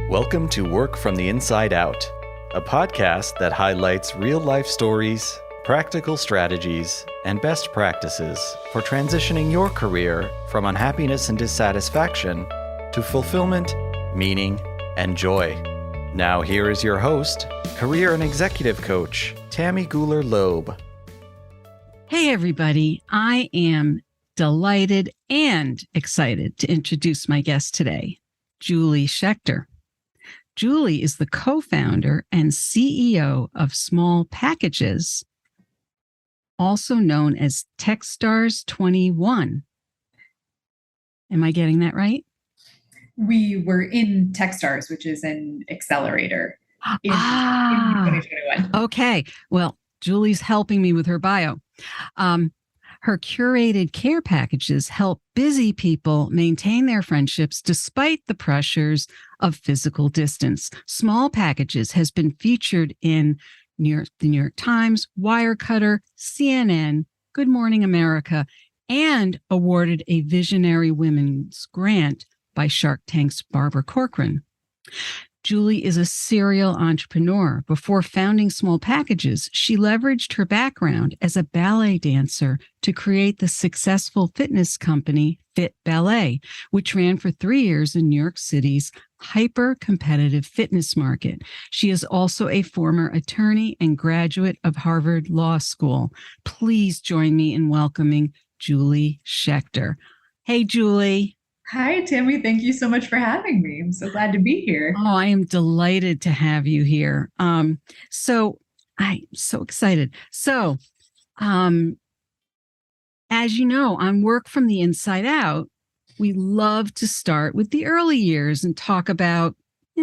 Welcome to Work from the Inside Out, a podcast that highlights real-life stories, practical strategies, and best practices for transitioning your career from unhappiness and dissatisfaction to fulfillment, meaning, and joy. Now here is your host, career and executive coach, Tammy Guler-Loeb. Hey everybody, I am delighted and excited to introduce my guest today, Julie Schechter. Julie is the co-founder and CEO of Small Packages, also known as Techstars 21. Am I getting that right? We were in Techstars, which is an accelerator in 2021. Okay. Well, Julie's helping me with her bio. Her curated care packages help busy people maintain their friendships despite the pressures of physical distance. Small Packages has been featured in the New York Times, Wirecutter, CNN, Good Morning America, and awarded a Visionary Women's Grant by Shark Tank's Barbara Corcoran. Julie is a serial entrepreneur. Before founding Small Packages, she leveraged her background as a ballet dancer to create the successful fitness company Fit Ballet, which ran for 3 years in New York City's hyper-competitive fitness market. She is also a former attorney and graduate of Harvard Law School. Please join me in welcoming Julie Schechter. Hey, Julie. Hi, Tammy. Thank you so much for having me. I'm so glad to be here. Oh, I am delighted to have you here. So I'm so excited. So, as you know, on Work from the Inside Out, we love to start with the early years and talk about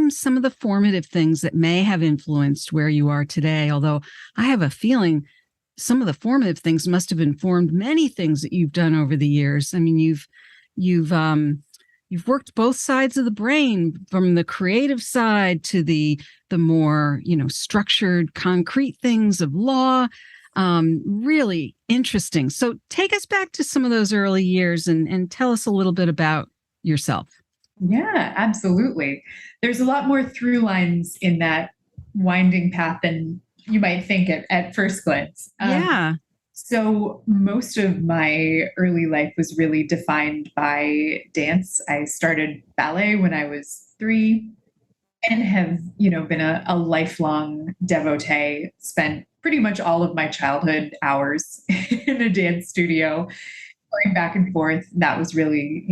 some of the formative things that may have influenced where you are today. Although I have a feeling some of the formative things must have informed many things that you've done over the years. I mean, you've worked both sides of the brain, from the creative side to the more, structured, concrete things of law. Really interesting. So take us back to some of those early years and tell us a little bit about yourself. Yeah, absolutely. There's a lot more through lines in that winding path than you might think at first glance. Yeah. So most of my early life was really defined by dance. I started ballet when I was 3 and have, been a lifelong devotee, spent pretty much all of my childhood hours in a dance studio, going back and forth. That was really,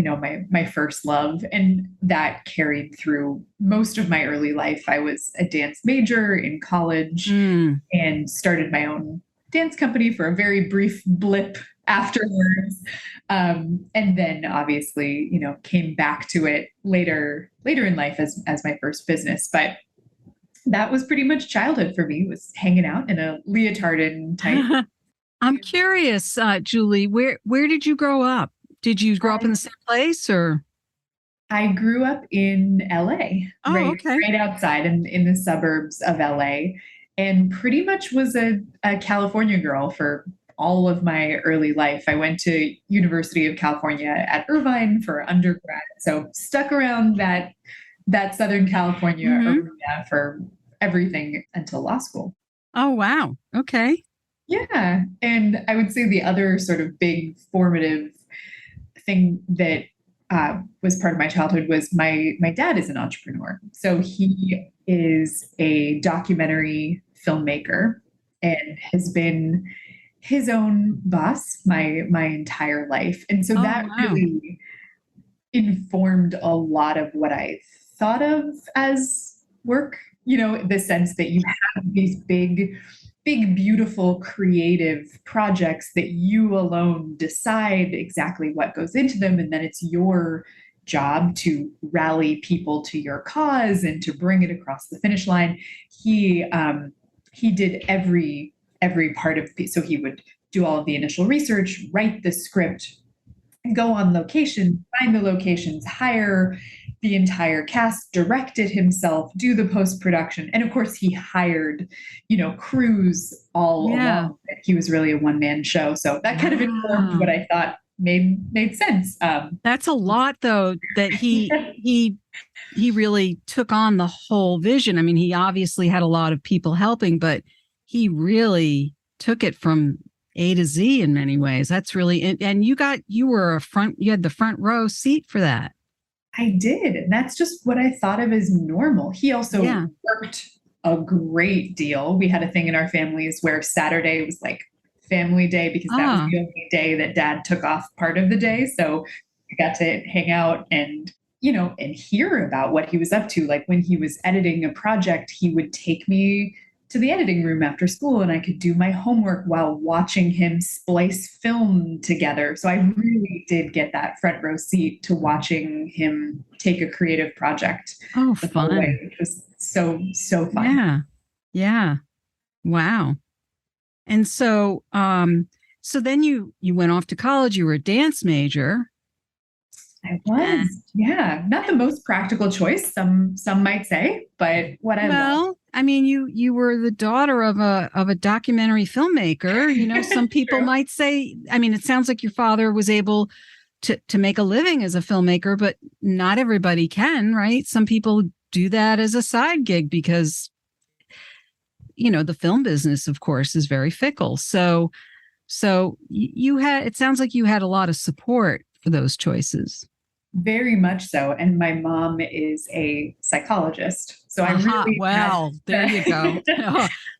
my first love. And that carried through most of my early life. I was a dance major in college and started my own dance company for a very brief blip afterwards. And then obviously, came back to it later in life as my first business. But that was pretty much childhood for me, was hanging out in a leotardin type. I'm curious, Julie, where did you grow up? Did you grow up in the same place or? I grew up in LA, right outside in the suburbs of LA. And pretty much was a California girl for all of my early life. I went to University of California at Irvine for undergrad. So stuck around that Southern California arena for everything until law school. Oh, wow. Okay. Yeah. And I would say the other sort of big formative thing that was part of my childhood was my dad is an entrepreneur. So he is a documentary filmmaker and has been his own boss my entire life. And so that really informed a lot of what I thought of as work, the sense that you have these big, beautiful, creative projects that you alone decide exactly what goes into them. And then it's your job to rally people to your cause and to bring it across the finish line. He did every part of so he would do all of the initial research, write the script, go on location, find the locations, hire the entire cast, direct it himself, do the post-production. And of course he hired, crews all along. He was really a one-man show. So that kind of informed what I thought made sense. That's a lot, though, that he really took on the whole vision. I mean, he obviously had a lot of people helping, but he really took it from A to Z in many ways. That's really, and you had the front row seat for that. I did. And that's just what I thought of as normal. He also worked a great deal. We had a thing in our families where Saturday was like family day because that was the only day that dad took off part of the day. So we got to hang out and, and hear about what he was up to. Like when he was editing a project, he would take me to the editing room after school and I could do my homework while watching him splice film together. So I really did get that front row seat to watching him take a creative project. Oh, fun. It was so fun. Yeah. Yeah. Wow. And so so then you went off to college, you were a dance major. I was. Yeah. Not the most practical choice, some might say, but what I love. I mean, you were the daughter of a documentary filmmaker. Some people might say, I mean, it sounds like your father was able to make a living as a filmmaker, but not everybody can, right? Some people do that as a side gig because, the film business, of course, is very fickle. So it sounds like you had a lot of support for those choices. Very much so. And my mom is a psychologist. So I really there you go.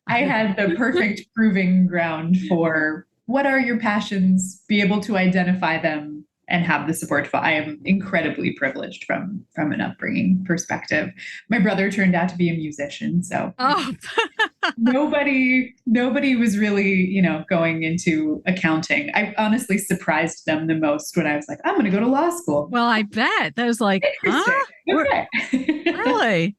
I had the perfect proving ground for what are your passions, be able to identify them and have the support. I am incredibly privileged from an upbringing perspective. My brother turned out to be a musician. So nobody was really, going into accounting. I honestly surprised them the most when I was like, I'm going to go to law school. Well, I bet. That was like, okay. Really?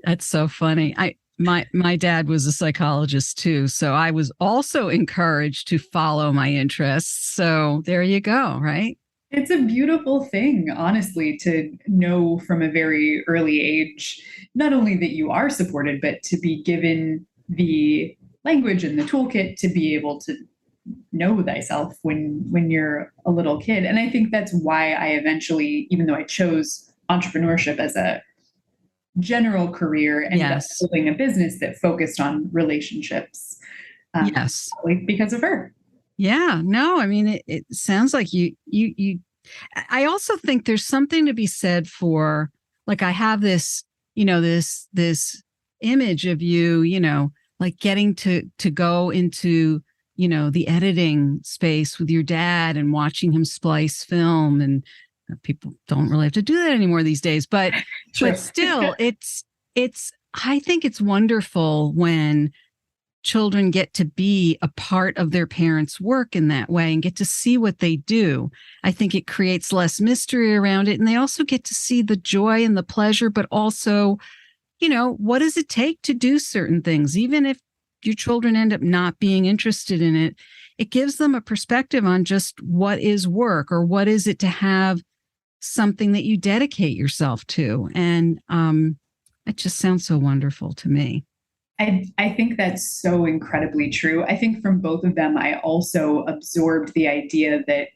That's so funny. My dad was a psychologist too, so I was also encouraged to follow my interests. So there you go, right? It's a beautiful thing, honestly, to know from a very early age, not only that you are supported, but to be given the language and the toolkit to be able to know thyself when you're a little kid. And I think that's why I eventually, even though I chose entrepreneurship as a general career, ended up building a business that focused on relationships. Because of her. Yeah, no, I mean, it sounds like you, I also think there's something to be said for, like, I have this, this image of you, like getting to go into, the editing space with your dad and watching him splice film, and people don't really have to do that anymore these days, but still I think it's wonderful when children get to be a part of their parents' work in that way and get to see what they do. I think it creates less mystery around it. And they also get to see the joy and the pleasure, but also, what does it take to do certain things? Even if your children end up not being interested in it, it gives them a perspective on just what is work, or what is it to have something that you dedicate yourself to. And it just sounds so wonderful to me. I think that's so incredibly true. I think from both of them, I also absorbed the idea that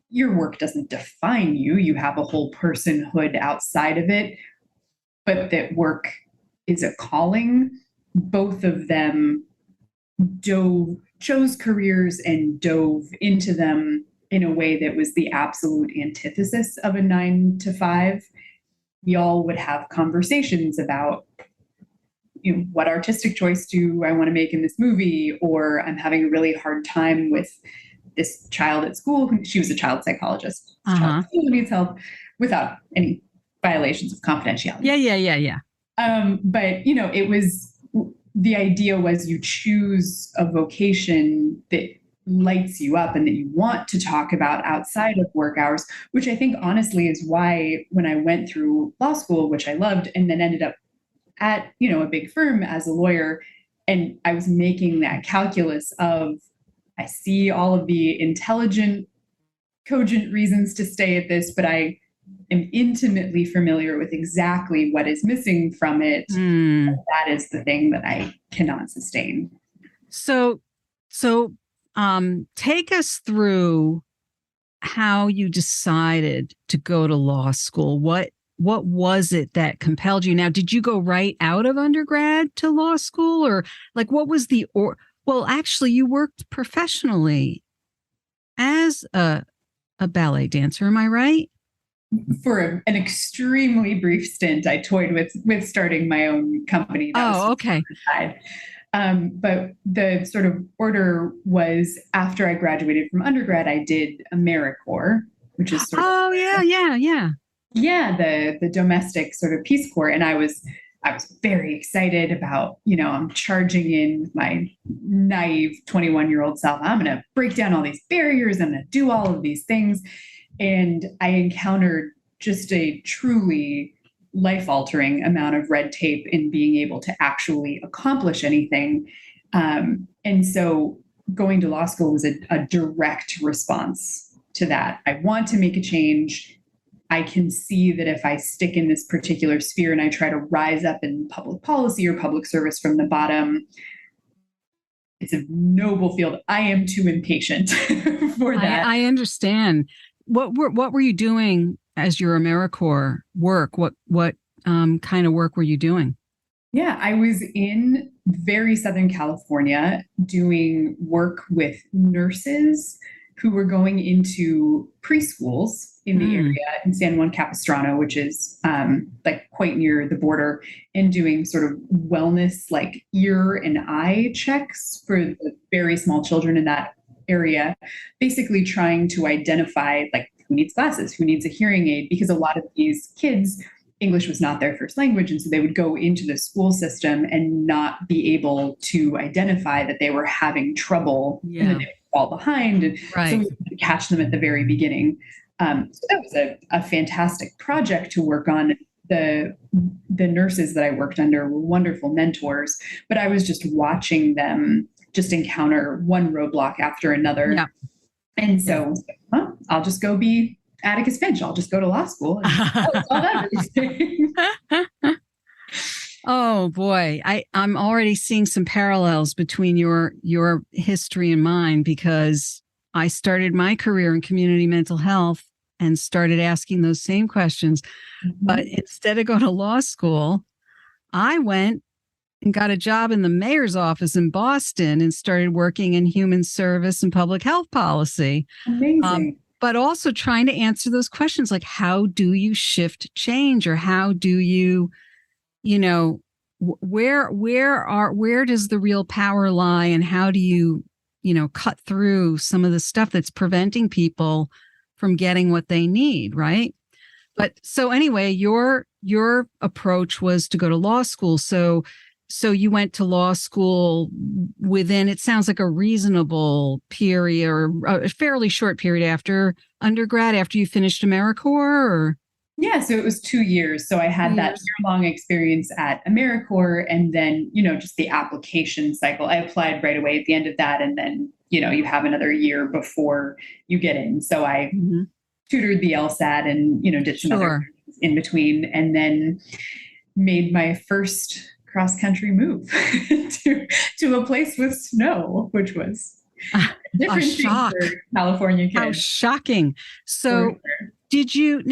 your work doesn't define you. You have a whole personhood outside of it, but that work is a calling. Both of them chose careers and dove into them in a way that was the absolute antithesis of a 9-to-5. We all would have conversations about, what artistic choice do I want to make in this movie? Or I'm having a really hard time with this child at school. She was a child psychologist. Child who needs help without any violations of confidentiality. Yeah. But, it was, the idea was you choose a vocation that lights you up and that you want to talk about outside of work hours, which I think honestly is why when I went through law school, which I loved, and then ended up at, a big firm as a lawyer, and I was making that calculus of, I see all of the intelligent, cogent reasons to stay at this, but I am intimately familiar with exactly what is missing from it. That is the thing that I cannot sustain. So take us through how you decided to go to law school. What was it that compelled you? Now, did you go right out of undergrad to law school, or like what was well, actually you worked professionally as a ballet dancer, am I right? For an extremely brief stint, I toyed with starting my own company. That was okay. But the sort of order was after I graduated from undergrad, I did Americorps, which is sort of the domestic sort of Peace Corps, and I was very excited about, I'm charging in with my naive 21-year-old self. I'm going to break down all these barriers. I'm going to do all of these things. And I encountered just a truly life-altering amount of red tape in being able to actually accomplish anything. And so going to law school was a direct response to that. I want to make a change. I can see that if I stick in this particular sphere and I try to rise up in public policy or public service from the bottom, it's a noble field. I am too impatient for that. I understand. What were you doing as your Americorps work? What kind of work were you doing? Yeah, I was in very Southern California doing work with nurses who were going into preschools in the area in San Juan Capistrano, which is like quite near the border, and doing sort of wellness, like ear and eye checks for the very small children in that area, basically trying to identify like who needs glasses, who needs a hearing aid, because a lot of these kids, English was not their first language. And so they would go into the school system and not be able to identify that they were having trouble and that they would fall behind. And so we would catch them at the very beginning. So that was a fantastic project to work on. The nurses that I worked under were wonderful mentors, but I was just watching them just encounter one roadblock after another. Yeah. And so I'll just go be Atticus Finch. I'll just go to law school and solve everything. Oh boy, I'm already seeing some parallels between your history and mine, because I started my career in community mental health and started asking those same questions. Mm-hmm. But instead of going to law school, I went and got a job in the mayor's office in Boston and started working in human service and public health policy. Amazing. But also trying to answer those questions, like how do you shift change, or how do you, where does the real power lie, and how do you, cut through some of the stuff that's preventing people from getting what they need, right? But so anyway, your approach was to go to law school. So you went to law school within, it sounds like a reasonable period, or a fairly short period after undergrad, after you finished Americorps, or? Yeah, so it was 2 years. So I had that year-long experience at Americorps, and then, just the application cycle. I applied right away at the end of that, and then, you have another year before you get in. So I tutored the LSAT and, did some other things in between, and then made my first cross-country move to a place with snow, which was a different shock for California kids. How shocking. So did you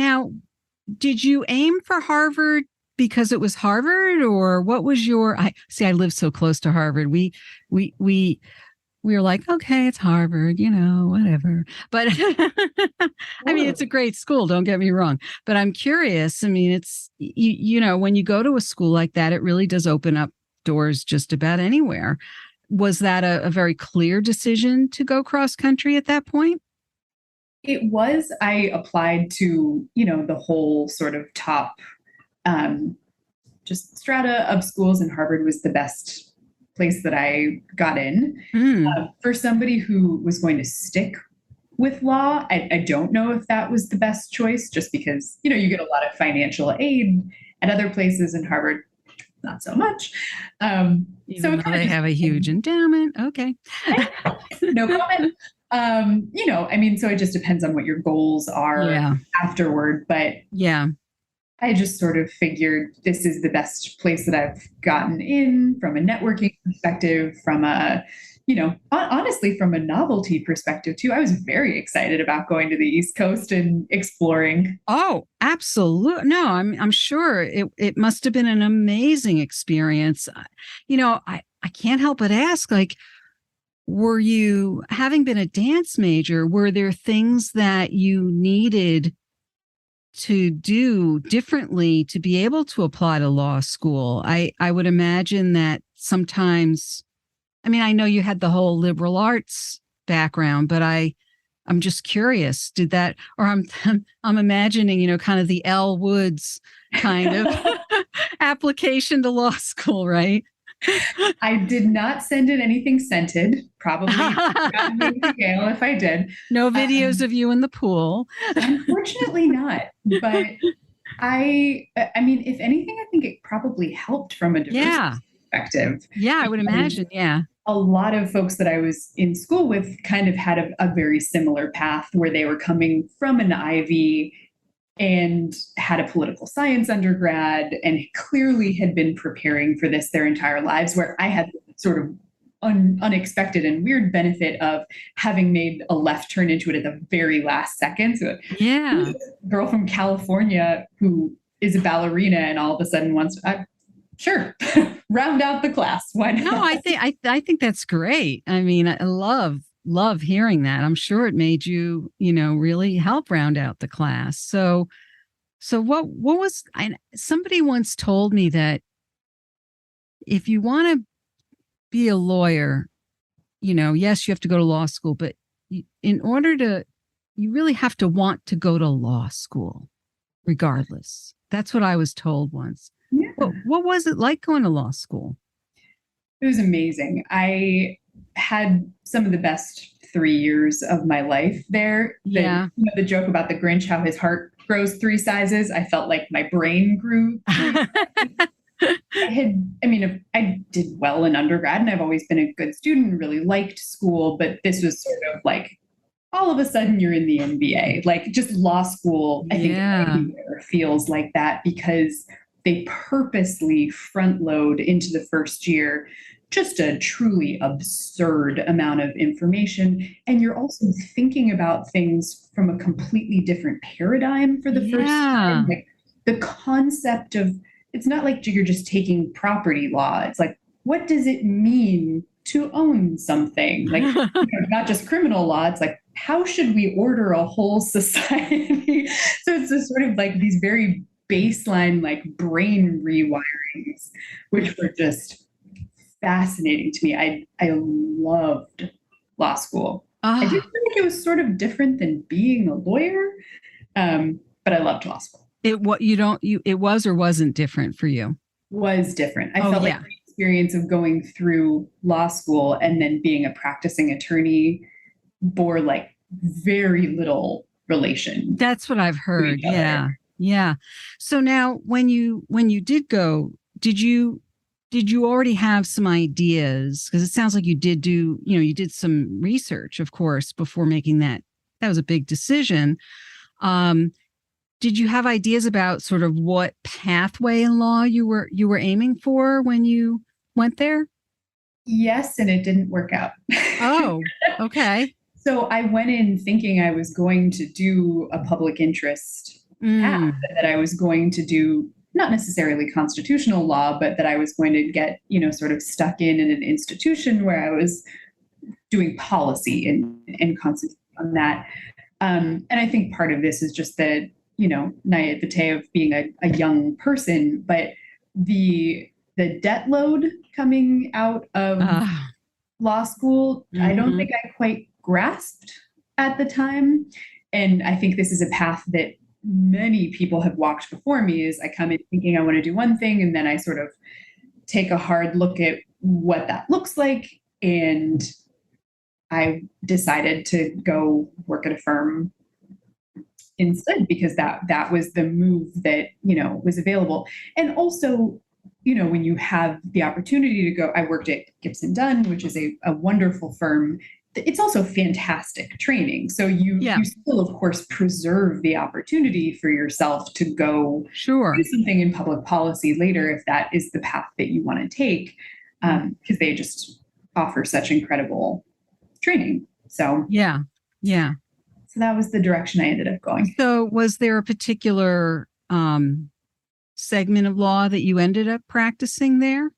aim for Harvard because it was Harvard, or what was I live so close to Harvard. We were like, okay, it's Harvard, whatever. But I mean, it's a great school, don't get me wrong. But I'm curious. I mean, it's, when you go to a school like that, it really does open up doors just about anywhere. Was that a very clear decision to go cross country at that point? It was. I applied to, the whole sort of top just strata of schools, and Harvard was the best place that I got in. For somebody who was going to stick with law, I don't know if that was the best choice, just because, you get a lot of financial aid at other places, and Harvard, not so much. So they have a huge endowment. Okay. No comment. So it just depends on what your goals are afterward. But I just sort of figured this is the best place that I've gotten in from a networking perspective, from a, honestly, from a novelty perspective too. I was very excited about going to the East Coast and exploring. Oh, absolutely. No, I'm sure it must have been an amazing experience. I can't help but ask, like, were you, having been a dance major, were there things that you needed to do differently to be able to apply to law school? I would imagine that sometimes, I mean, I know you had the whole liberal arts background, but I'm just curious, did that, or I'm imagining, kind of the Elle Woods kind of application to law school, right? I did not send in anything scented. Probably got me to Yale if I did. No videos of you in the pool. Unfortunately not. But I mean, if anything, I think it probably helped from a diversity perspective. Yeah, I would imagine. Yeah. A lot of folks that I was in school with kind of had a very similar path where they were coming from an Ivy and had a political science undergrad and clearly had been preparing for this their entire lives, where I had sort of unexpected and weird benefit of having made a left turn into it at the very last second. So yeah, a girl from California who is a ballerina and all of a sudden wants sure, round out the class. Why not? No, I think that's great. I mean, I love hearing that. I'm sure it made you, really help round out the class. So what was, somebody once told me that if you want to be a lawyer, yes, you have to go to law school, but you really have to want to go to law school regardless. That's what I was told once. Yeah. What was it like going to law school? It was amazing. I had some of the best 3 years of my life there. The joke about the Grinch, how his heart grows 3 sizes. I felt like my brain grew. I did well in undergrad and I've always been a good student, really liked school, but this was sort of like, all of a sudden you're in the NBA, like just law school. I think everywhere feels like that because they purposely front load into the first year just a truly absurd amount of information. And you're also thinking about things from a completely different paradigm for the first time. Like the concept of, it's not like you're just taking property law. It's like, what does it mean to own something? Like, not just criminal law. It's like, how should we order a whole society? So it's just sort of like these very baseline, like brain rewirings, which were just fascinating to me. I loved law school. I did think it was sort of different than being a lawyer, but I loved law school. It was or wasn't different for you? Was different. I felt like the experience of going through law school and then being a practicing attorney bore like very little relation. That's what I've heard. Yeah. Yeah. So now when you did go, did you already have some ideas? Because it sounds like you did you did some research, of course, before making that was a big decision. Did you have ideas about sort of what pathway in law you were aiming for when you went there? Yes, and it didn't work out. Oh, okay. So I went in thinking I was going to do a public interest path, that I was going to do not necessarily constitutional law, but that I was going to get, sort of stuck in an institution where I was doing policy and concentrating on that. And I think part of this is just the, naivete of being a young person, but the debt load coming out of law school, I don't think I quite grasped at the time. And I think this is a path that many people have walked before me, is I come in thinking I want to do one thing, and then I sort of take a hard look at what that looks like. And I decided to go work at a firm instead, because that was the move that, was available. And also, when you have the opportunity to go, I worked at Gibson Dunn, which is a wonderful firm. it's also fantastic training. So you still, of course, preserve the opportunity for yourself to go do something in public policy later if that is the path that you want to take, because they just offer such incredible training. So so that was the direction I ended up going. So was there a particular segment of law that you ended up practicing there?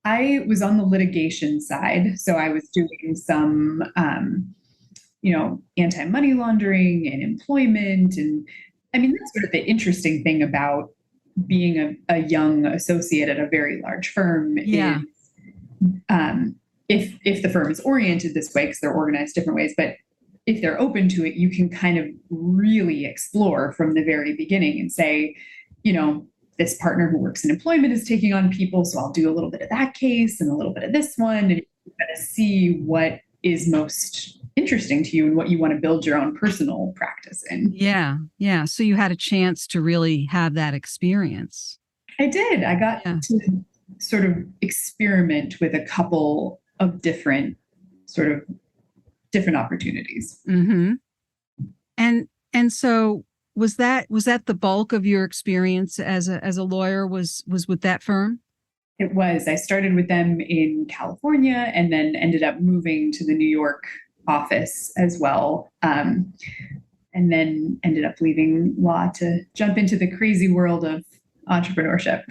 I was on the litigation side. So I was doing some, anti-money laundering and employment. And I mean, that's sort of the interesting thing about being a young associate at a very large firm is if the firm is oriented this way, because they're organized different ways, but if they're open to it, you can kind of really explore from the very beginning and say, this partner who works in employment is taking on people, so I'll do a little bit of that case and a little bit of this one, and you kind of see what is most interesting to you and what you want to build your own personal practice in. Yeah. So you had a chance to really have that experience. I did. I got to sort of experiment with a couple of different opportunities. Mm-hmm. And so was that the bulk of your experience as a lawyer was with that firm? It was. I started with them in California and then ended up moving to the New York office as well. And then ended up leaving law to jump into the crazy world of entrepreneurship.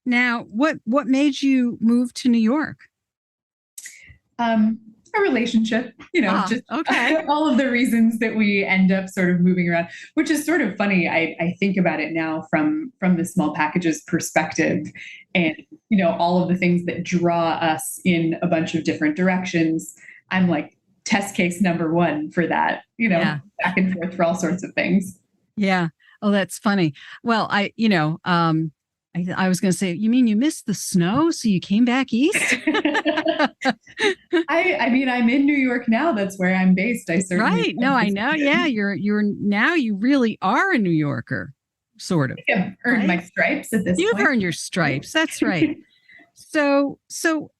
Now, what made you move to New York? A relationship, just all of the reasons that we end up sort of moving around, which is sort of funny. I think about it now from the small packages perspective, and all of the things that draw us in a bunch of different directions. I'm like test case number one for that, back and forth for all sorts of things. Yeah. Oh, that's funny. Well, I was going to say, you mean you missed the snow, so you came back east? I mean, I'm in New York now. That's where I'm based. I certainly right. No, I know. Yeah, you're now. You really are a New Yorker, sort of. I've earned my stripes at this point. You've earned your stripes. That's right. So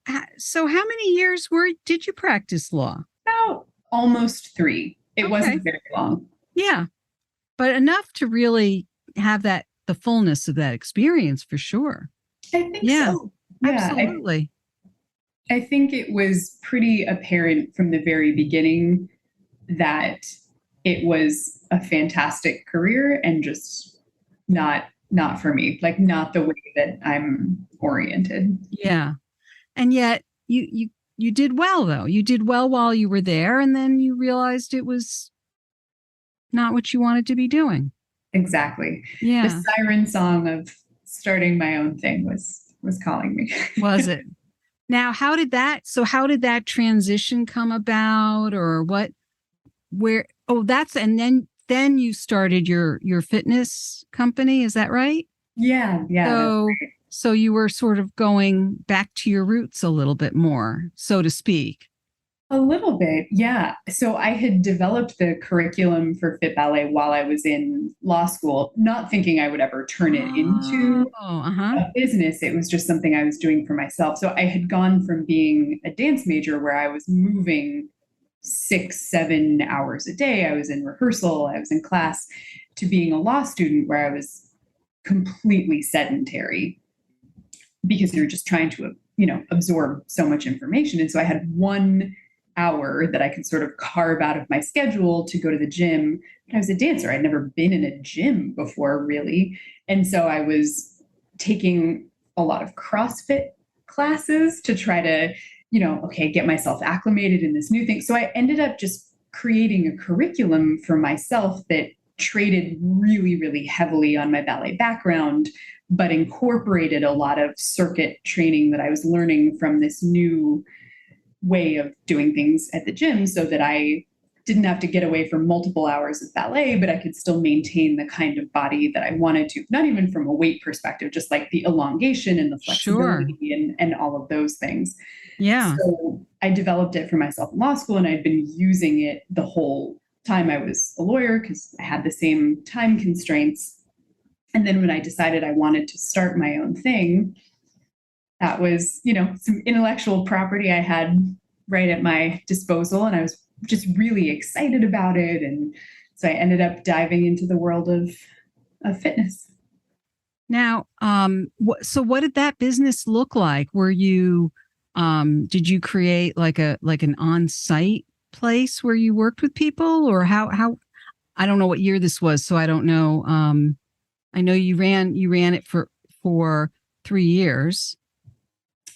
how many years did you practice law? About almost 3. It wasn't very long. Yeah, but enough to really have the fullness of that experience for sure. I think so. Yeah, absolutely. I think it was pretty apparent from the very beginning that it was a fantastic career and just not for me, like not the way that I'm oriented. Yeah. And yet you did well though. You did well while you were there, and then you realized it was not what you wanted to be doing. Exactly. Yeah. The siren song of starting my own thing was calling me. Was it? Now, how did that transition come about, or and then you started your fitness company. Is that right? Yeah. So you were sort of going back to your roots a little bit more, so to speak. A little bit, yeah. So I had developed the curriculum for Fit Ballet while I was in law school, not thinking I would ever turn it into a business. It was just something I was doing for myself. So I had gone from being a dance major where I was moving 6-7 hours a day. I was in rehearsal, I was in class, to being a law student where I was completely sedentary because you're just trying to, absorb so much information. And so I had 1 hour that I could sort of carve out of my schedule to go to the gym. But I was a dancer. I'd never been in a gym before, really. And so I was taking a lot of CrossFit classes to try to, get myself acclimated in this new thing. So I ended up just creating a curriculum for myself that traded really, really heavily on my ballet background, but incorporated a lot of circuit training that I was learning from this new way of doing things at the gym, so that I didn't have to get away from multiple hours of ballet, but I could still maintain the kind of body that I wanted to, not even from a weight perspective, just like the elongation and the flexibility and all of those things. Yeah. So I developed it for myself in law school, and I'd been using it the whole time I was a lawyer because I had the same time constraints. And then when I decided I wanted to start my own thing, that was, some intellectual property I had right at my disposal, and I was just really excited about it. And so I ended up diving into the world of fitness. Now, so what did that business look like? Did you create like an on-site place where you worked with people, or how, I don't know what year this was, so I don't know. I know you ran it for 3 years.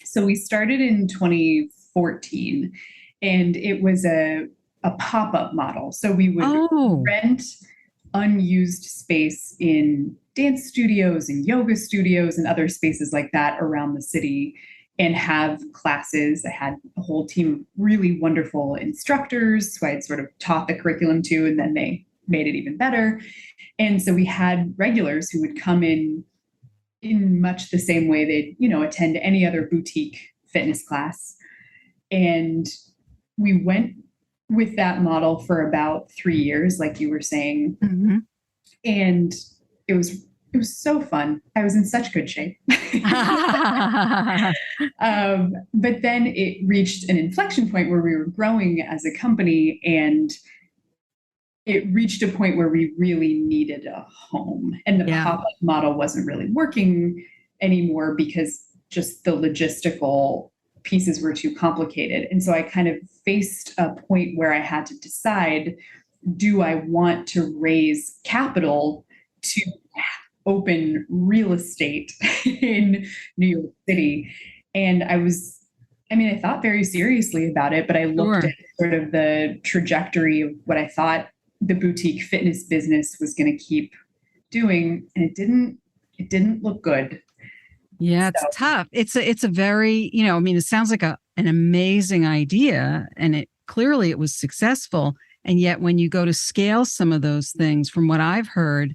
So we started in 2014, and it was a pop-up model. So we would rent unused space in dance studios and yoga studios and other spaces like that around the city and have classes. I had a whole team of really wonderful instructors who I had sort of taught the curriculum to, and then they made it even better. And so we had regulars who would come in much the same way they'd, attend any other boutique fitness class. And we went with that model for about 3 years, like you were saying. Mm-hmm. And it was so fun. I was in such good shape. But then it reached an inflection point where we were growing as a company, and it reached a point where we really needed a home, and the pop-up model wasn't really working anymore because just the logistical pieces were too complicated. And so I kind of faced a point where I had to decide, do I want to raise capital to open real estate in New York City? And I thought very seriously about it, but I looked at sort of the trajectory of what I thought the boutique fitness business was going to keep doing, and it didn't look good. Yeah, it's tough. It's a very, it sounds like an amazing idea, and it was successful. And yet when you go to scale some of those things, from what I've heard,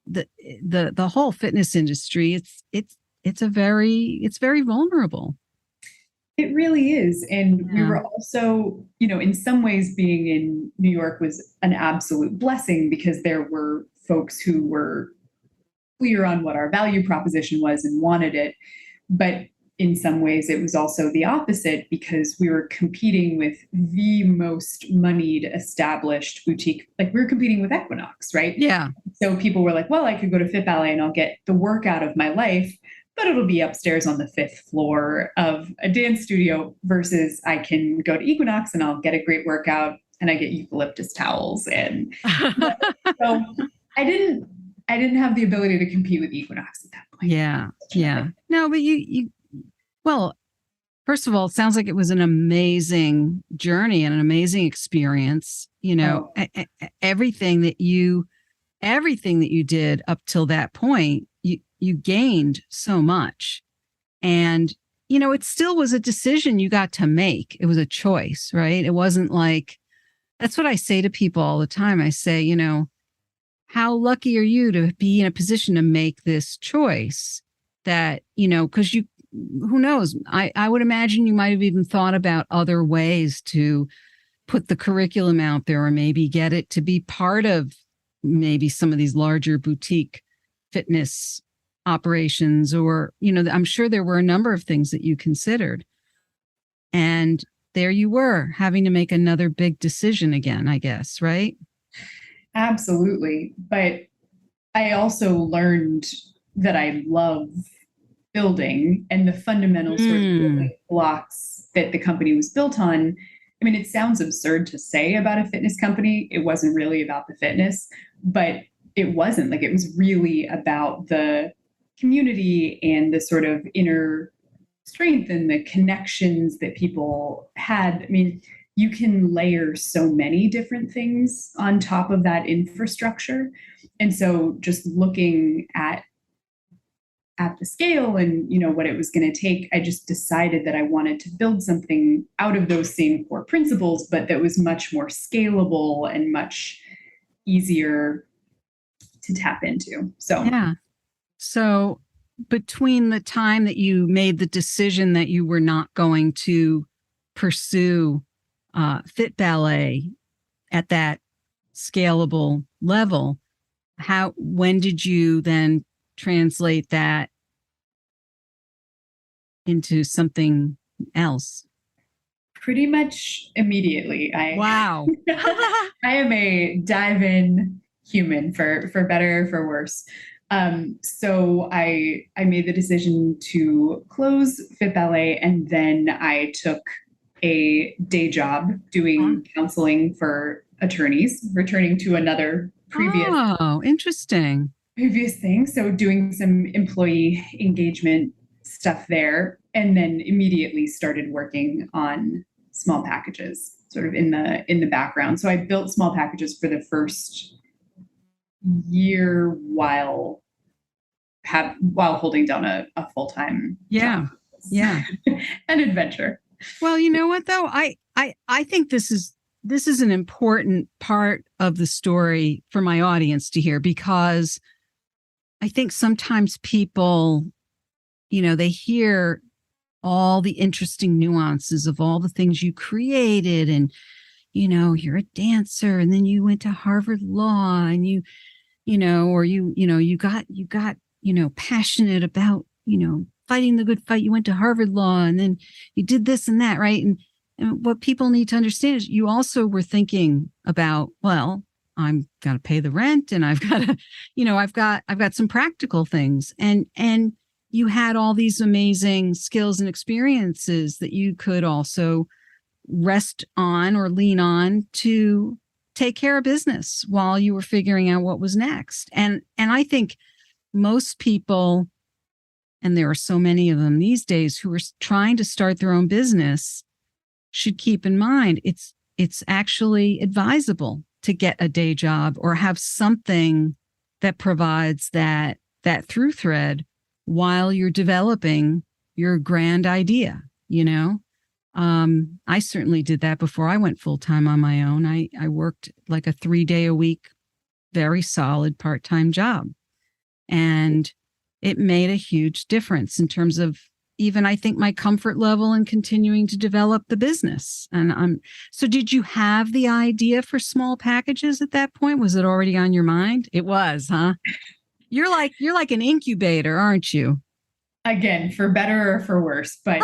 the whole fitness industry, it's very vulnerable. It really is. And we were also, in some ways being in New York was an absolute blessing because there were folks who were clear on what our value proposition was and wanted it. But in some ways it was also the opposite because we were competing with the most moneyed established boutique. Like we were competing with Equinox, right? Yeah. So people were like, well, I could go to Fit Ballet and I'll get the workout of my life, but it'll be upstairs on the 5th floor of a dance studio, versus I can go to Equinox and I'll get a great workout and I get eucalyptus towels. And so I didn't have the ability to compete with Equinox at that point. Yeah. Yeah. No, but well, first of all, it sounds like it was an amazing journey and an amazing experience. Everything that you did up till that point, you gained so much. And, it still was a decision you got to make. It was a choice, right? It wasn't like, that's what I say to people all the time. I say, how lucky are you to be in a position to make this choice that, because who knows? I would imagine you might have even thought about other ways to put the curriculum out there, or maybe get it to be part of maybe some of these larger boutique fitness operations, or, I'm sure there were a number of things that you considered. And there you were having to make another big decision again, I guess, right? Absolutely. But I also learned that I love building, and the fundamental sort of building blocks that the company was built on. I mean, it sounds absurd to say about a fitness company. It wasn't really about the fitness, but it wasn't. Like, it was really about the community and the sort of inner strength and the connections that people had. I mean, you can layer so many different things on top of that infrastructure. And so just looking at the scale and, what it was going to take, I just decided that I wanted to build something out of those same core principles, but that was much more scalable and much easier to tap into. So between the time that you made the decision that you were not going to pursue Fit Ballet at that scalable level, when did you then translate that into something else? Pretty much immediately. Wow. I am a dive-in human for better or for worse. So I made the decision to close Fit Ballet, and then I took a day job doing counseling for attorneys, returning to another Interesting. previous thing. So doing some employee engagement stuff there, and then immediately started working on small packages sort of in the background. So I built small packages for the first year while holding down a full-time job. Yeah. An adventure. Well, you know what though? I think this is an important part of the story for my audience to hear, because I think sometimes people, they hear all the interesting nuances of all the things you created, and you're a dancer, and then you went to Harvard Law, and you got passionate about fighting the good fight. You went to Harvard Law, and then you did this and that, right? And what people need to understand is you also were thinking about, well, I'm got to pay the rent, and I've got to, I've got some practical things, and you had all these amazing skills and experiences that you could also rest on or lean on to take care of business while you were figuring out what was next. And I think most people, and there are so many of them these days, who are trying to start their own business, should keep in mind it's actually advisable to get a day job or have something that provides that through thread while you're developing your grand idea. I certainly did that before I went full-time on my own. I worked like a 3-day-a-week, very solid part-time job. And it made a huge difference in terms of even, I think, my comfort level in continuing to develop the business. And so did you have the idea for small packages at that point? Was it already on your mind? It was, huh? You're like an incubator, aren't you? Again, for better or for worse, but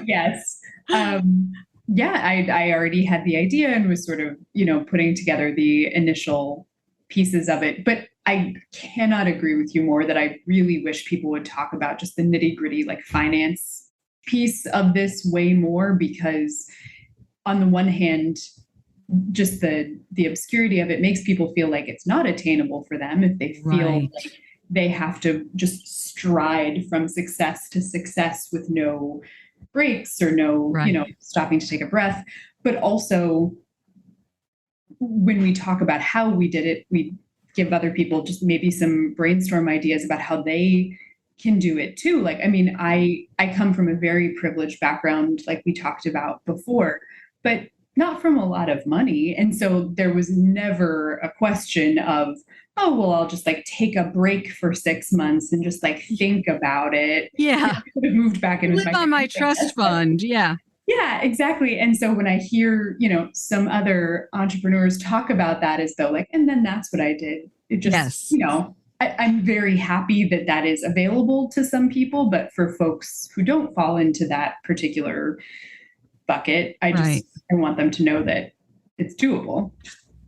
yes. I already had the idea and was sort of, putting together the initial pieces of it. But I cannot agree with you more that I really wish people would talk about just the nitty-gritty, like finance piece of this way more, because on the one hand, just the obscurity of it makes people feel like it's not attainable for them if they feel like they have to just stride from success to success with no breaks or no, stopping to take a breath. But also, when we talk about how we did it, we give other people just maybe some brainstorm ideas about how they can do it too. Like, I mean, I come from a very privileged background, like we talked about before, but not from a lot of money. And so there was never a question of, oh, well, I'll just like take a break for 6 months and just like think about it. Yeah. I could have moved back into live on my trust fund. Yeah. Yeah, exactly. And so when I hear, some other entrepreneurs talk about that as though like, and then that's what I did. It just, I'm very happy that that is available to some people, but for folks who don't fall into that particular bucket, I want them to know that it's doable.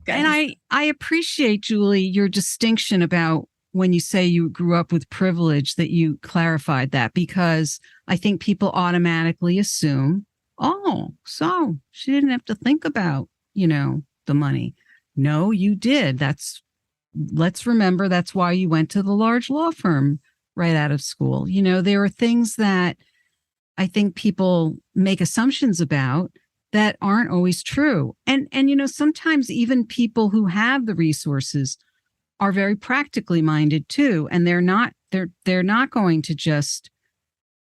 And I appreciate, Julie, your distinction about when you say you grew up with privilege, that you clarified that, because I think people automatically assume, oh, so she didn't have to think about, the money. No, you did. Let's remember that's why you went to the large law firm right out of school. There are things that I think people make assumptions about that aren't always true. And sometimes even people who have the resources are very practically minded too. And they're not going to just,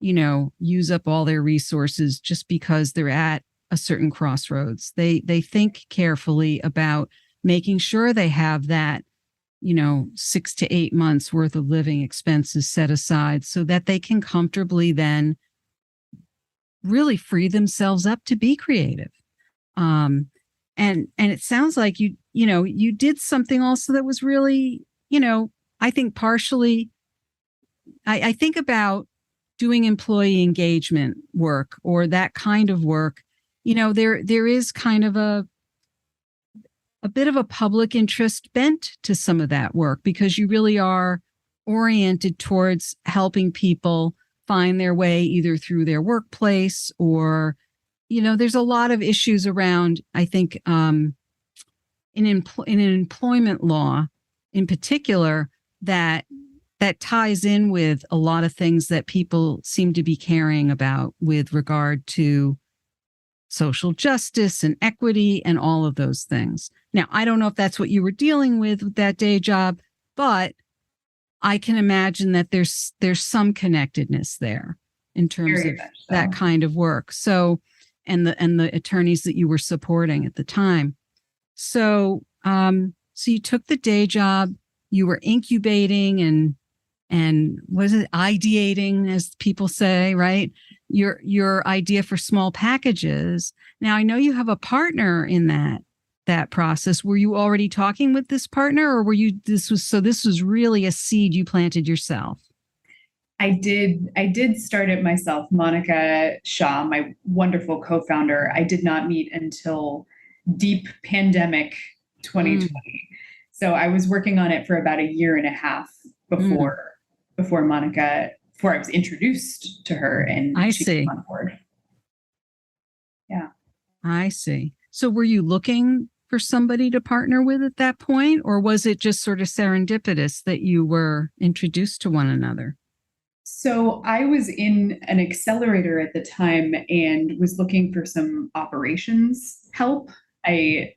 use up all their resources just because they're at a certain crossroads. They think carefully about making sure they have that, 6 to 8 months worth of living expenses set aside so that they can comfortably then really free themselves up to be creative. And it sounds like you did something also that was really, I think partially, I think about doing employee engagement work or that kind of work there is kind of a bit of a public interest bent to some of that work, because you really are oriented towards helping people find their way either through their workplace or, there's a lot of issues around, I think, in employment law in particular, that ties in with a lot of things that people seem to be caring about with regard to social justice and equity and all of those things. Now, I don't know if that's what you were dealing with that day job, but I can imagine that there's some connectedness there in terms Very of much so. that kind of work. So, and the attorneys that you were supporting at the time. So, so you took the day job, you were incubating and what is it, ideating, as people say, right? Your idea for small packages. Now, I know you have a partner in that process. Were you already talking with this partner, or this was really a seed you planted yourself? I did start it myself. Monica Shaw, my wonderful co-founder, I did not meet until deep pandemic 2020. So I was working on it for about a year and a half before I was introduced to her and she came on board. Yeah. I see. So were you looking for somebody to partner with at that point, or was it just sort of serendipitous that you were introduced to one another? So I was in an accelerator at the time and was looking for some operations help. I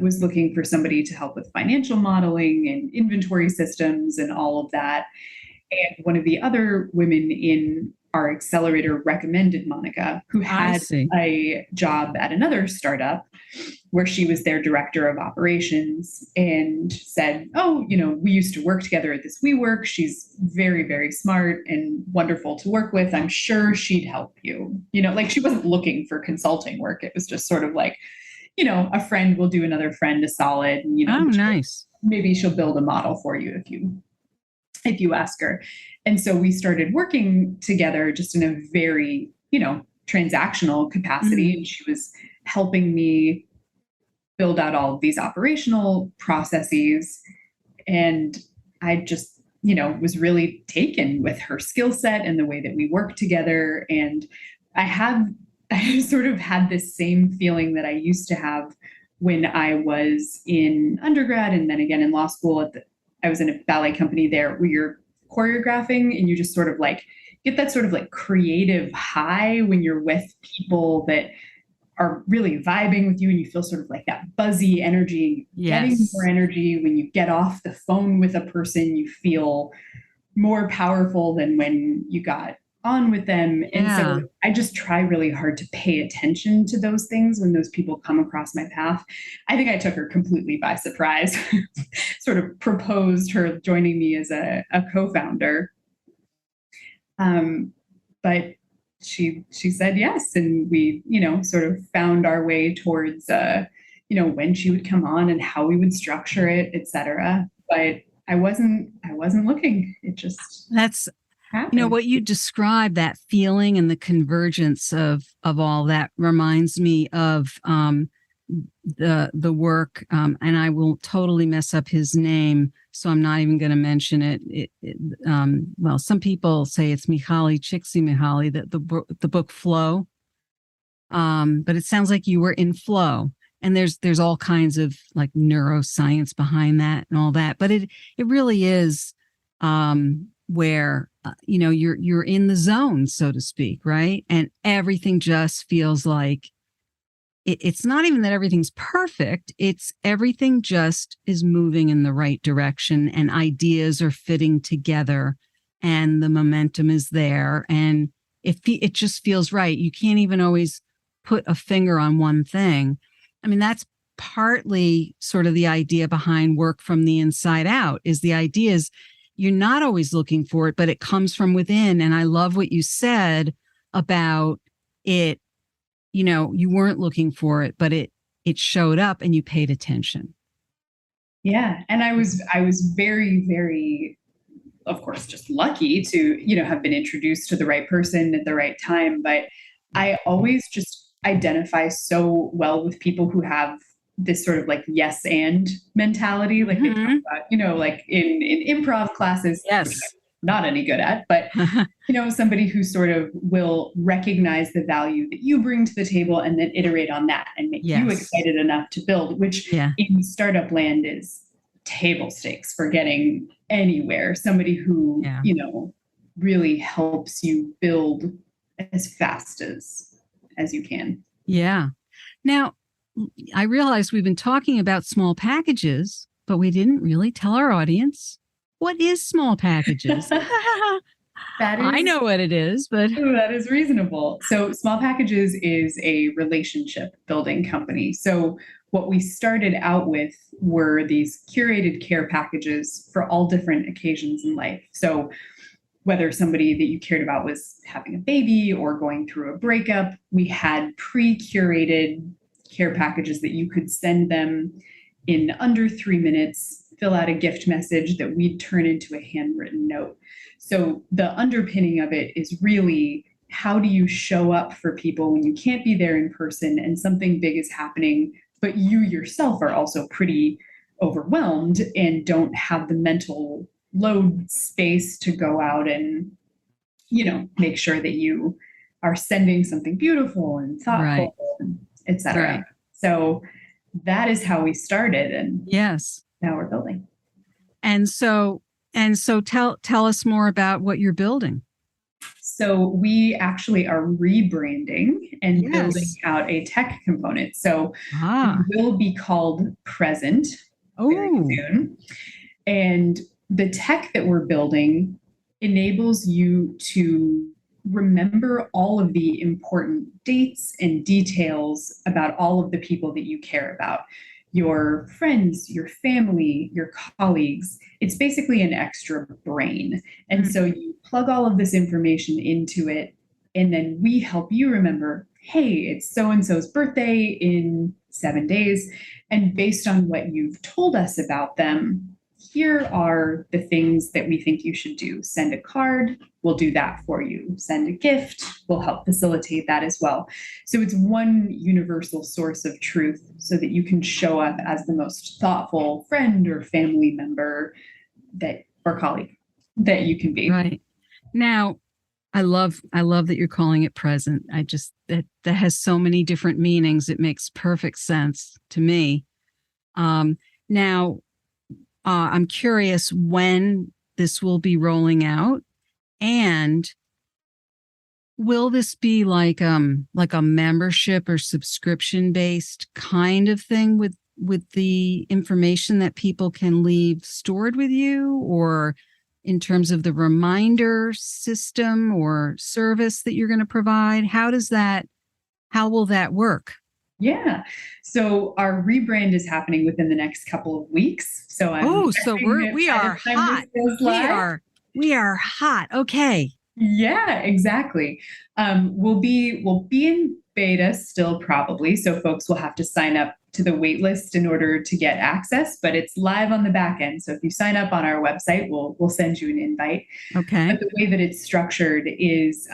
was looking for somebody to help with financial modeling and inventory systems and all of that. And one of the other women in our accelerator recommended Monica, who had a job at another startup where she was their director of operations, and said, oh, we used to work together at this WeWork. She's very, very smart and wonderful to work with. I'm sure she'd help you. Like, she wasn't looking for consulting work. It was just sort of like, a friend will do another friend a solid. And, oh, nice. Maybe she'll build a model for you if you ask her. And so we started working together just in a very, transactional capacity. And she was helping me build out all of these operational processes. And I just, was really taken with her skill set and the way that we worked together. And I sort of had this same feeling that I used to have when I was in undergrad and then again in law school. I was in a ballet company there where you're choreographing and you just sort of like get that sort of like creative high when you're with people that are really vibing with you, and you feel sort of like that buzzy energy. Getting more energy when you get off the phone with a person. You feel more powerful than when you got on with them. And so I just try really hard to pay attention to those things when those people come across my path. I think I took her completely by surprise, sort of proposed her joining me as a co-founder. But she said yes. And we, sort of found our way towards, when she would come on and how we would structure it, et cetera. But I wasn't looking. It just happened. What you described, that feeling and the convergence of all that, reminds me of the work, and I will totally mess up his name, so I'm not even going to mention it. Well, some people say it's Mihaly Csikszentmihalyi, the book Flow, but it sounds like you were in flow. And there's all kinds of like neuroscience behind that and all that, but it really is where you're in the zone, so to speak, right? And everything just feels like it's not even that everything's perfect. It's everything just is moving in the right direction, and ideas are fitting together, and the momentum is there, and it just feels right. You can't even always put a finger on one thing. I mean, that's partly sort of the idea behind work from the inside out. Is the idea is you're not always looking for it, but it comes from within. And I love what you said about it. You weren't looking for it, but it showed up and you paid attention. Yeah. And I was very, very, of course, just lucky to, have been introduced to the right person at the right time. But I always identify so well with people who have this sort of like yes and mentality, like they talk about, like in improv classes, which Yes. I'm not any good at, but somebody who sort of will recognize the value that you bring to the table and then iterate on that and make you excited enough to build, which in startup land is table stakes for getting anywhere. Somebody who, really helps you build as fast as you can. Yeah. Now, I realized we've been talking about small packages, but we didn't really tell our audience what is small packages. I know what it is, but that is reasonable. So Small Packages is a relationship building company. So what we started out with were these curated care packages for all different occasions in life. So whether somebody that you cared about was having a baby or going through a breakup, we had pre-curated care packages that you could send them in under 3 minutes, fill out a gift message that we'd turn into a handwritten note. So the underpinning of it is really, how do you show up for people when you can't be there in person and something big is happening, but you yourself are also pretty overwhelmed and don't have the mental load space to go out and, make sure that you are sending something beautiful and thoughtful, et cetera. Right. So that is how we started. And yes, now we're building. And so tell us more about what you're building. So we actually are rebranding and building out a tech component. So it will be called Present very soon. And the tech that we're building enables you to remember all of the important dates and details about all of the people that you care about. Your friends, your family, your colleagues. It's basically an extra brain. And so you plug all of this information into it, and then we help you remember, hey, it's so-and-so's birthday in 7 days. And based on what you've told us about them, here are the things that we think you should do. Send a card, we'll do that for you. Send a gift, we'll help facilitate that as well. So it's one universal source of truth so that you can show up as the most thoughtful friend or family member or colleague that you can be. Right. Now, I love that you're calling it present. That has so many different meanings. It makes perfect sense to me. Now, I'm curious when this will be rolling out, and will this be like a membership or subscription based kind of thing with the information that people can leave stored with you, or in terms of the reminder system or service that you're going to provide? How will that work? Yeah. So our rebrand is happening within the next couple of weeks. So we are hot. We are hot. Okay. Yeah, exactly. We'll be in beta still probably. So folks will have to sign up to the wait list in order to get access, but it's live on the back end. So if you sign up on our website, we'll send you an invite. Okay. But the way that it's structured is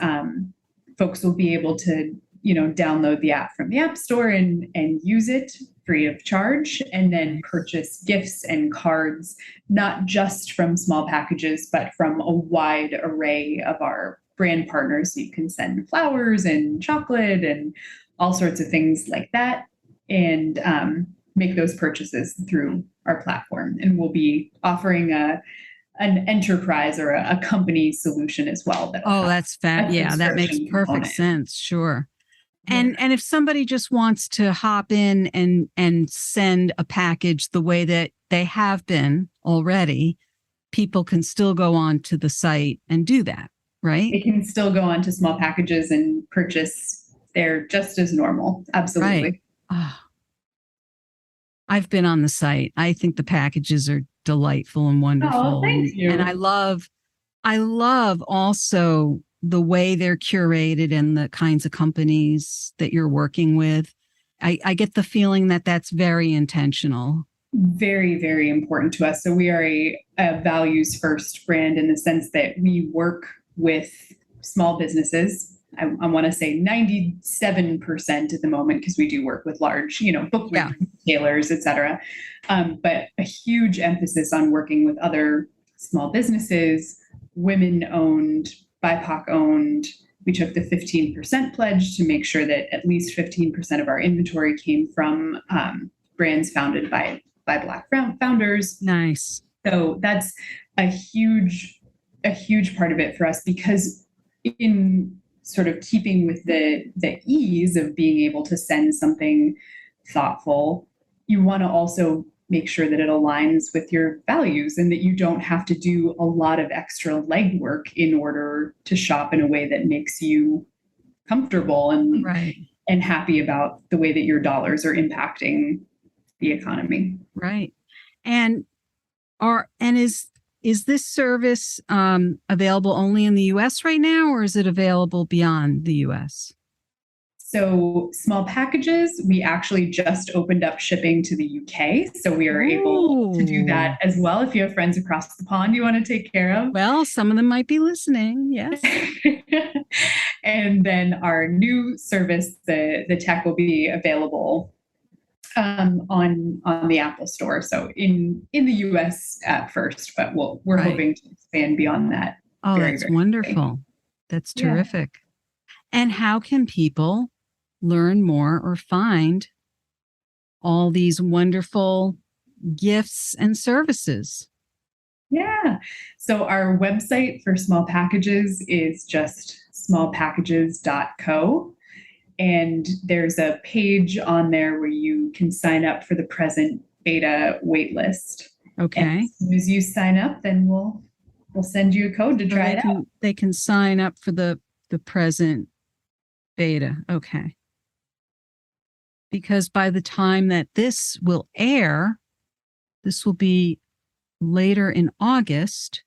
folks will be able to download the app from the App Store and use it free of charge, and then purchase gifts and cards, not just from Small Packages, but from a wide array of our brand partners. So you can send flowers and chocolate and all sorts of things like that, and make those purchases through our platform. And we'll be offering an enterprise or a company solution as well. That's fat. Yeah, that makes perfect sense. Sure. And if somebody just wants to hop in and send a package the way that they have been already, people can still go on to the site and do that, right? They can still go on to Small Packages and purchase. They're just as normal. Absolutely. Right. Oh, I've been on the site. I think the packages are delightful and wonderful. Oh, thank you. And I love also the way they're curated and the kinds of companies that you're working with. I get the feeling that that's very intentional. Very, very important to us. So we are a values first brand in the sense that we work with small businesses I want to say 97% at the moment, because we do work with large, book retailers, et cetera. But a huge emphasis on working with other small businesses, women-owned, BIPOC-owned. We took the 15% pledge to make sure that at least 15% of our inventory came from brands founded by Black founders. Nice. So that's a huge part of it for us, because in sort of keeping with the ease of being able to send something thoughtful, you want to also make sure that it aligns with your values and that you don't have to do a lot of extra legwork in order to shop in a way that makes you comfortable and happy about the way that your dollars are impacting the economy. Right. And is this service available only in the U.S. right now, or is it available beyond the U.S.? So small packages, we actually just opened up shipping to the UK. So we are able to do that as well. If you have friends across the pond you want to take care of. Well, some of them might be listening. Yes. And then our new service, the tech will be available on the Apple Store. So in the US at first, but we're hoping to expand beyond that. Oh, that's wonderful. That's terrific. Yeah. And how can people learn more or find all these wonderful gifts and services? Yeah. So our website for small packages is just smallpackages.co. And there's a page on there where you can sign up for the present beta waitlist. Okay. And as soon as you sign up, then we'll send you a code to try it out. They can sign up for the present beta. Okay. Because by the time that this will air, this will be later in August.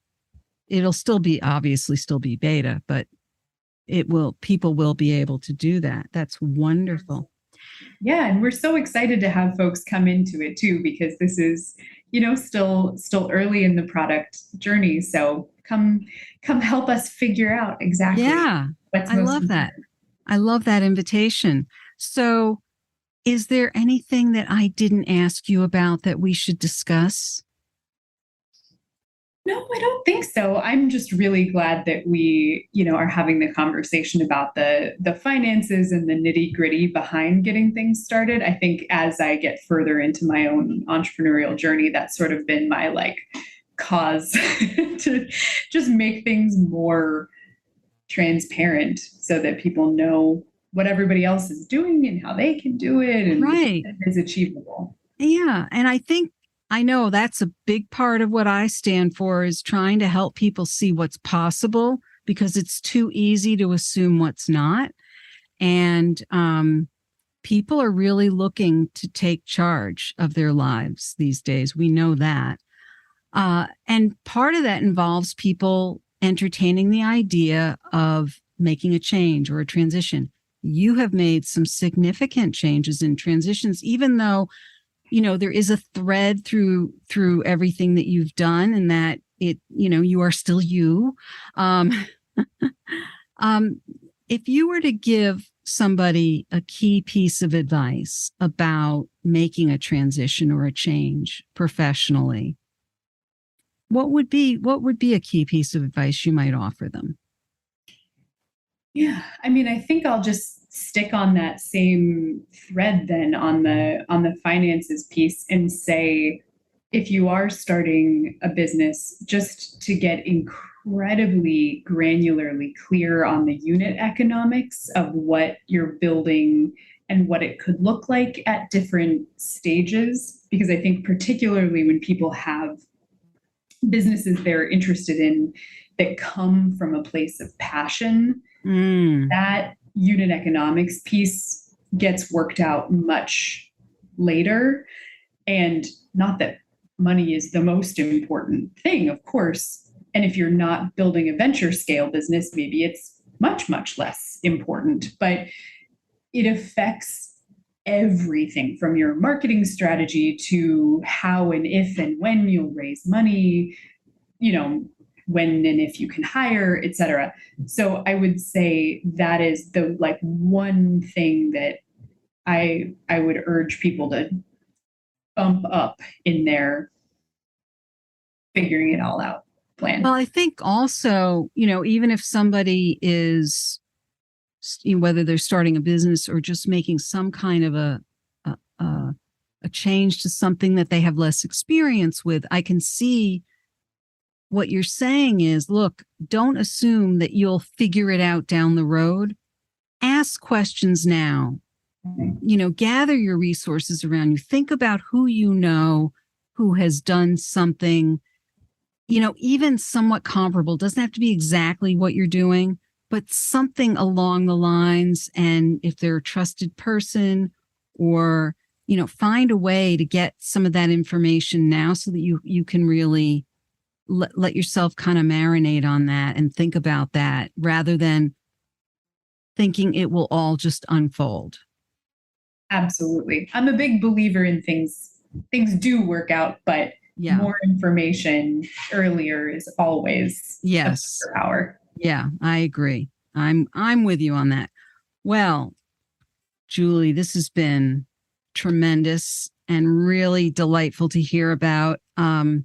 It'll obviously still be beta, but people will be able to do that. That's wonderful. Yeah. And we're so excited to have folks come into it too, because this is, still early in the product journey. So come help us figure out exactly. Yeah. I love that. I love that invitation. So is there anything that I didn't ask you about that we should discuss? No, I don't think so. I'm just really glad that we, are having the conversation about the finances and the nitty-gritty behind getting things started. I think as I get further into my own entrepreneurial journey, that's sort of been my cause to just make things more transparent so that people know what everybody else is doing and how they can do it and is achievable. Yeah. And I know that's a big part of what I stand for, is trying to help people see what's possible, because it's too easy to assume what's not. And people are really looking to take charge of their lives these days. We know that. And part of that involves people entertaining the idea of making a change or a transition. You have made some significant changes and transitions, even though there is a thread through everything that you've done, and that you are still you. If you were to give somebody a key piece of advice about making a transition or a change professionally, what would be a key piece of advice you might offer them? Yeah, I think I'll just stick on that same thread then on the finances piece and say, if you are starting a business, just to get incredibly granularly clear on the unit economics of what you're building and what it could look like at different stages. Because I think particularly when people have businesses they're interested in that come from a place of passion, that unit economics piece gets worked out much later. And not that money is the most important thing, of course. And if you're not building a venture scale business, maybe it's much, much less important, but it affects everything from your marketing strategy to how and if and when you'll raise money, when and if you can hire, et cetera. So I would say that is the like one thing that I would urge people to bump up in their figuring it all out plan. Well, I think also, even if somebody is, whether they're starting a business or just making some kind of a change to something that they have less experience with, I can see what you're saying is, look, don't assume that you'll figure it out down the road. Ask questions now. Gather your resources around you. Think about who you know who has done something, even somewhat comparable. Doesn't have to be exactly what you're doing, but something along the lines. And if they're a trusted person, or, find a way to get some of that information now so that you can really let yourself kind of marinate on that and think about that rather than thinking it will all just unfold. Absolutely. I'm a big believer in things do work out, but more information earlier is always yes power. Yeah, I agree. I'm with you on that. Well, Julie, this has been tremendous and really delightful to hear about. I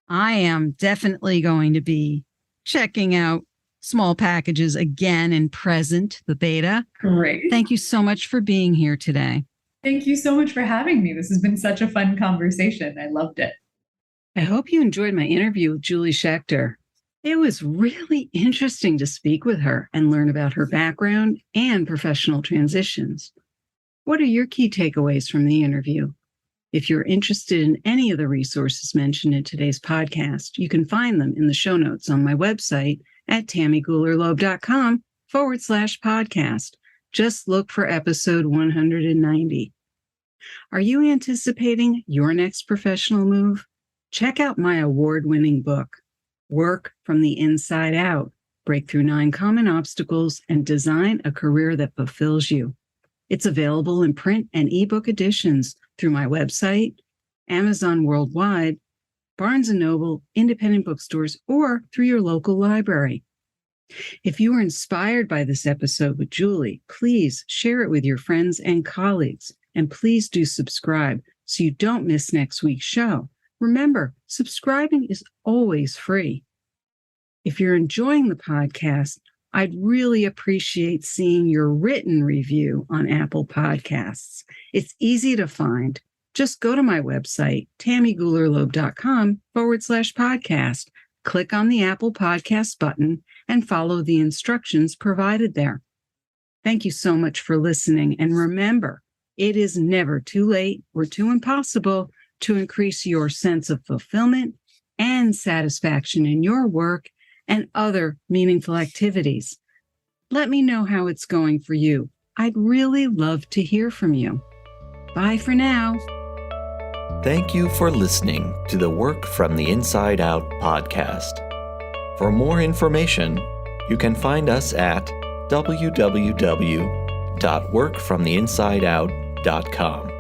am definitely going to be checking out Small Packages again in Present, the beta. Great. Thank you so much for being here today. Thank you so much for having me. This has been such a fun conversation. I loved it. I hope you enjoyed my interview with Julie Schechter. It was really interesting to speak with her and learn about her background and professional transitions. What are your key takeaways from the interview? If you're interested in any of the resources mentioned in today's podcast, you can find them in the show notes on my website at tammygulerloeb.com/podcast. Just look for episode 190. Are you anticipating your next professional move? Check out my award-winning book, Work from the Inside Out, Break Through 9 Common Obstacles and Design a Career that Fulfills You. It's available in print and ebook editions through my website, Amazon worldwide, Barnes & Noble, independent bookstores, or through your local library. If you were inspired by this episode with Julie, please share it with your friends and colleagues, and please do subscribe so you don't miss next week's show. Remember, subscribing is always free. If you're enjoying the podcast, I'd really appreciate seeing your written review on Apple Podcasts. It's easy to find. Just go to my website, tammygulerloeb.com/podcast, click on the Apple Podcast button, and follow the instructions provided there. Thank you so much for listening. And remember, it is never too late or too impossible to increase your sense of fulfillment and satisfaction in your work and other meaningful activities. Let me know how it's going for you. I'd really love to hear from you. Bye for now. Thank you for listening to the Work from the Inside Out podcast. For more information, you can find us at www.workfromtheinsideout.com.